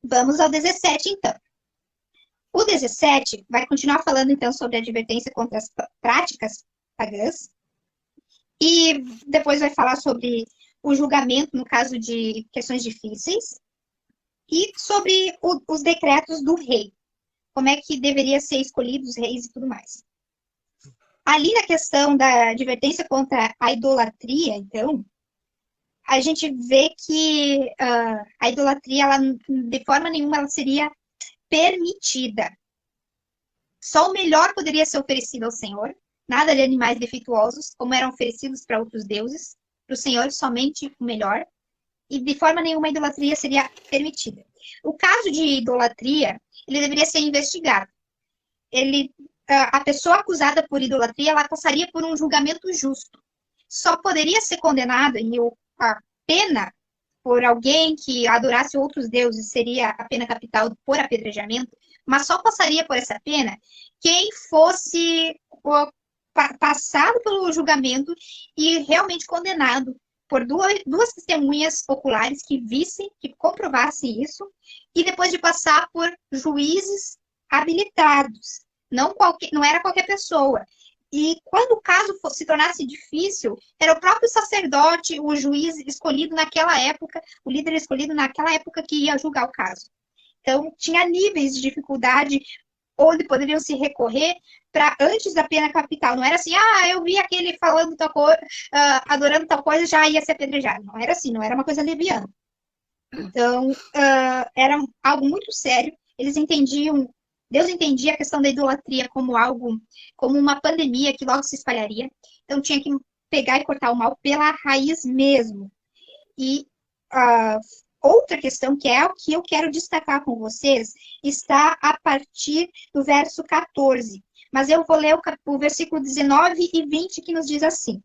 Vamos ao 17, então. O 17 vai continuar falando, então, sobre a advertência contra as práticas pagãs. E depois vai falar sobre o julgamento no caso de questões difíceis. E sobre os decretos do rei. Como é que deveria ser escolhidos os reis e tudo mais. Ali na questão da advertência contra a idolatria, então, a gente vê que a idolatria, ela, de forma nenhuma, ela seria permitida. Só o melhor poderia ser oferecido ao Senhor, nada de animais defeituosos, como eram oferecidos para outros deuses. Para o Senhor, somente o melhor. E de forma nenhuma a idolatria seria permitida. O caso de idolatria, ele deveria ser investigado. A pessoa acusada por idolatria, ela passaria por um julgamento justo. Só poderia ser condenada, e a pena por alguém que adorasse outros deuses seria a pena capital por apedrejamento, mas só passaria por essa pena quem fosse passado pelo julgamento e realmente condenado por duas testemunhas oculares que vissem, que comprovassem isso, e depois de passar por juízes habilitados. Não era qualquer pessoa. E quando o caso se tornasse difícil, era o próprio sacerdote, o juiz escolhido naquela época, o líder escolhido naquela época que ia julgar o caso. Então, tinha níveis de dificuldade onde poderiam se recorrer para antes da pena capital. Não era assim, eu vi aquele falando tal coisa, adorando tal coisa, já ia ser apedrejado. Não era assim, não era uma coisa leviana. Então, era algo muito sério. Eles entendiam, Deus entendia a questão da idolatria como algo, como uma pandemia que logo se espalharia. Então, tinha que pegar e cortar o mal pela raiz mesmo. E outra questão, que é o que eu quero destacar com vocês, está a partir do verso 14. Mas eu vou ler o versículo 19 e 20, que nos diz assim.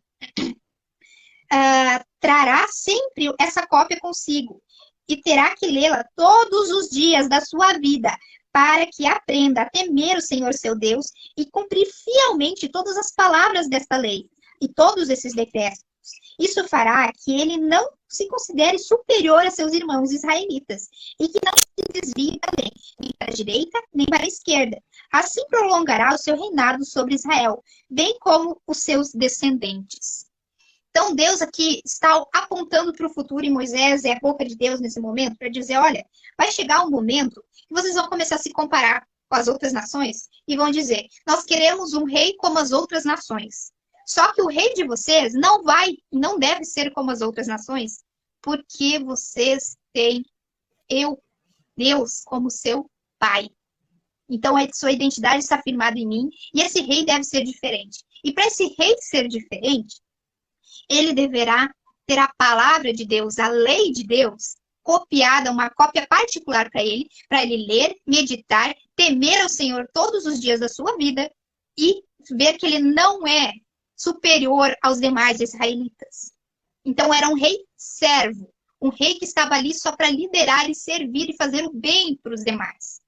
Trará sempre essa cópia consigo, e terá que lê-la todos os dias da sua vida, para que aprenda a temer o Senhor seu Deus e cumprir fielmente todas as palavras desta lei e todos esses decretos. Isso fará que ele não se considere superior a seus irmãos israelitas e que não se desvie da lei, nem para a direita, nem para a esquerda. Assim prolongará o seu reinado sobre Israel, bem como os seus descendentes. Então, Deus aqui está apontando para o futuro e Moisés é a boca de Deus nesse momento para dizer, olha, vai chegar um momento que vocês vão começar a se comparar com as outras nações e vão dizer, nós queremos um rei como as outras nações. Só que o rei de vocês não deve ser como as outras nações, porque vocês têm Deus, como seu pai. Então, a sua identidade está firmada em mim e esse rei deve ser diferente. E para esse rei ser diferente, ele deverá ter a palavra de Deus, a lei de Deus, copiada, uma cópia particular para ele ler, meditar, temer ao Senhor todos os dias da sua vida e ver que ele não é superior aos demais israelitas. Então era um rei servo, um rei que estava ali só para liderar e servir e fazer o bem para os demais.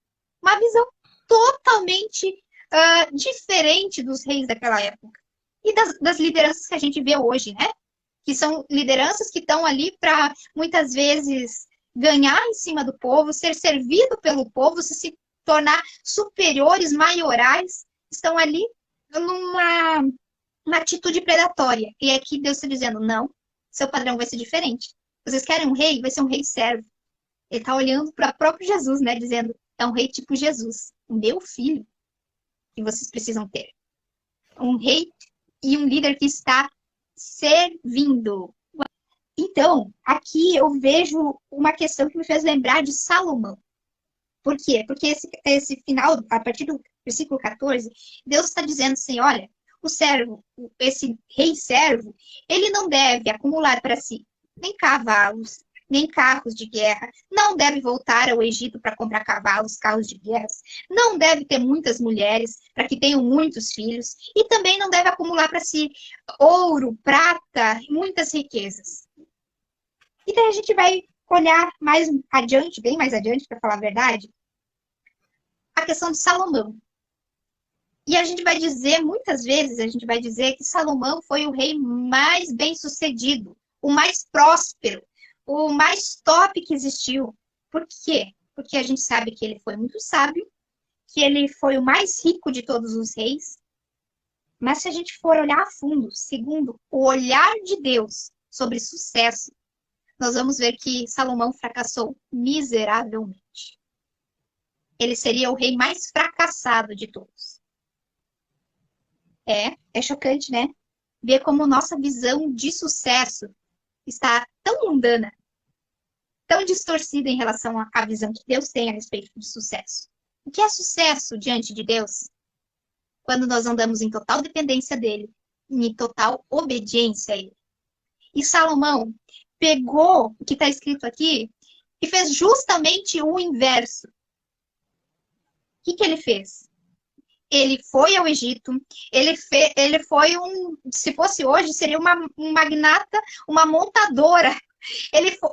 Uma visão totalmente diferente dos reis daquela época e das lideranças que a gente vê hoje, né? Que são lideranças que estão ali para, muitas vezes, ganhar em cima do povo, ser servido pelo povo, se tornar superiores, maiorais, estão ali numa atitude predatória. E é que Deus está dizendo, não, seu padrão vai ser diferente. Vocês querem um rei? Vai ser um rei servo. Ele está olhando para o próprio Jesus, né? Dizendo, é um rei tipo Jesus, o meu filho, que vocês precisam ter. Um rei e um líder que está servindo. Então, aqui eu vejo uma questão que me fez lembrar de Salomão. Por quê? Porque esse final, a partir do versículo 14, Deus está dizendo assim, olha, o servo, esse rei servo, ele não deve acumular para si nem cavalos, nem carros de guerra, não deve voltar ao Egito para comprar cavalos, carros de guerra, não deve ter muitas mulheres para que tenham muitos filhos, e também não deve acumular para si ouro, prata, muitas riquezas. E daí a gente vai olhar mais adiante, bem mais adiante, para falar a verdade, a questão de Salomão. E a gente vai dizer, muitas vezes, a gente vai dizer que Salomão foi o rei mais bem-sucedido, o mais próspero, o mais top que existiu. Por quê? porque a gente sabe que ele foi muito sábio, que ele foi o mais rico de todos os reis. Mas se a gente for olhar a fundo, segundo o olhar de Deus sobre sucesso, nós vamos ver que Salomão fracassou miseravelmente. Ele seria o rei mais fracassado de todos. É chocante, né? Ver como nossa visão de sucesso está tão mundana, tão distorcida em relação à visão que Deus tem a respeito de sucesso. O que é sucesso diante de Deus? Quando nós andamos em total dependência dele, em total obediência a ele. E Salomão pegou o que está escrito aqui e fez justamente o inverso. O que ele fez? Ele foi ao Egito, ele foi se fosse hoje, seria um magnata, uma montadora.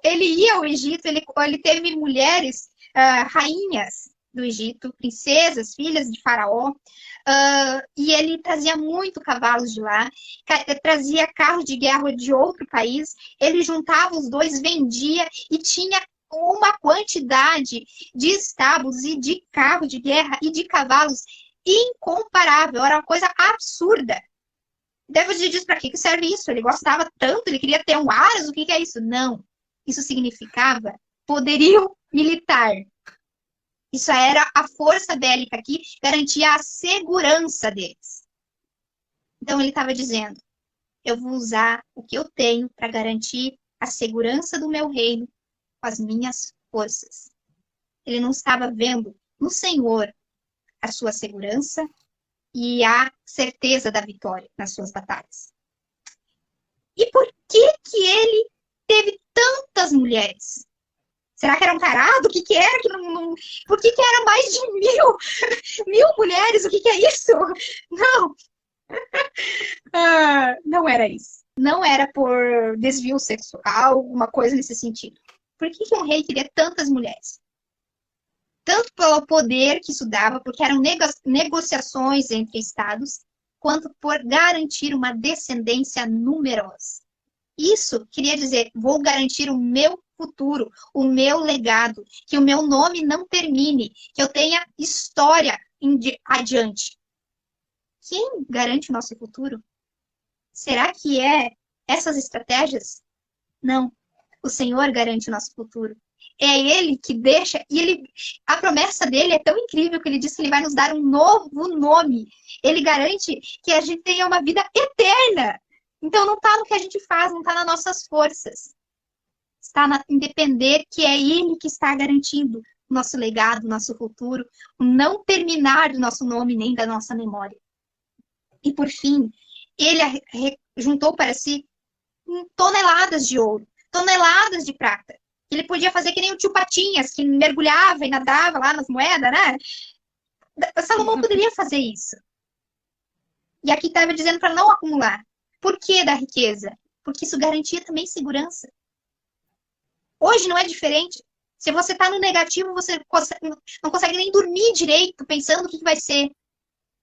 Ele ia ao Egito, ele teve mulheres, rainhas do Egito, princesas, filhas de Faraó, e ele trazia muito cavalos de lá, trazia carros de guerra de outro país, ele juntava os dois, vendia e tinha uma quantidade de estábulos e de carro de guerra e de cavalos incomparável, era uma coisa absurda. David diz para que serve isso? Ele gostava tanto, ele queria ter um Aras, o que é isso? Não. Isso significava poderio militar. Isso era a força bélica que garantia a segurança deles. Então ele estava dizendo, eu vou usar o que eu tenho para garantir a segurança do meu reino com as minhas forças. Ele não estava vendo no Senhor a sua segurança e a certeza da vitória nas suas batalhas. E por que ele teve tantas mulheres? Será que era um tarado? O que era? Por que era mais de mil mulheres? O que é isso? Não. Não era isso. Não era por desvio sexual, alguma coisa nesse sentido. Por que um rei queria tantas mulheres? Tanto pelo poder que isso dava, porque eram negociações entre estados, quanto por garantir uma descendência numerosa. Isso queria dizer, vou garantir o meu futuro, o meu legado, que o meu nome não termine, que eu tenha história adiante. Quem garante o nosso futuro? Será que é essas estratégias? Não. O Senhor garante o nosso futuro. É Ele que deixa, e a promessa dele é tão incrível que ele diz que ele vai nos dar um novo nome. Ele garante que a gente tenha uma vida eterna. Então não está no que a gente faz, não está nas nossas forças. Está em depender que é Ele que está garantindo o nosso legado, o nosso futuro, o não terminar do nosso nome nem da nossa memória. E por fim, ele juntou para si toneladas de ouro, toneladas de prata. Ele podia fazer que nem o tio Patinhas, que mergulhava e nadava lá nas moedas, né? Salomão poderia fazer isso. E aqui estava dizendo para não acumular. Por que da riqueza? Porque isso garantia também segurança. Hoje não é diferente. Se você está no negativo, você não consegue nem dormir direito, pensando o que vai ser.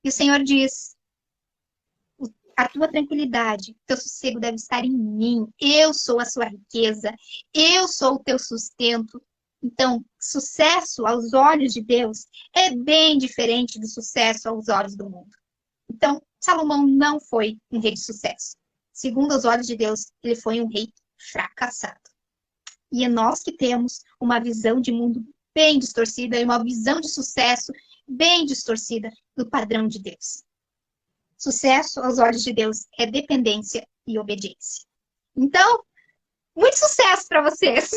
E o Senhor diz, a tua tranquilidade, teu sossego deve estar em mim. Eu sou a sua riqueza. Eu sou o teu sustento. Então, sucesso aos olhos de Deus é bem diferente do sucesso aos olhos do mundo. Então, Salomão não foi um rei de sucesso. Segundo os olhos de Deus, ele foi um rei fracassado. E é nós que temos uma visão de mundo bem distorcida e uma visão de sucesso bem distorcida do padrão de Deus. Sucesso aos olhos de Deus é dependência e obediência. Então, muito sucesso para vocês!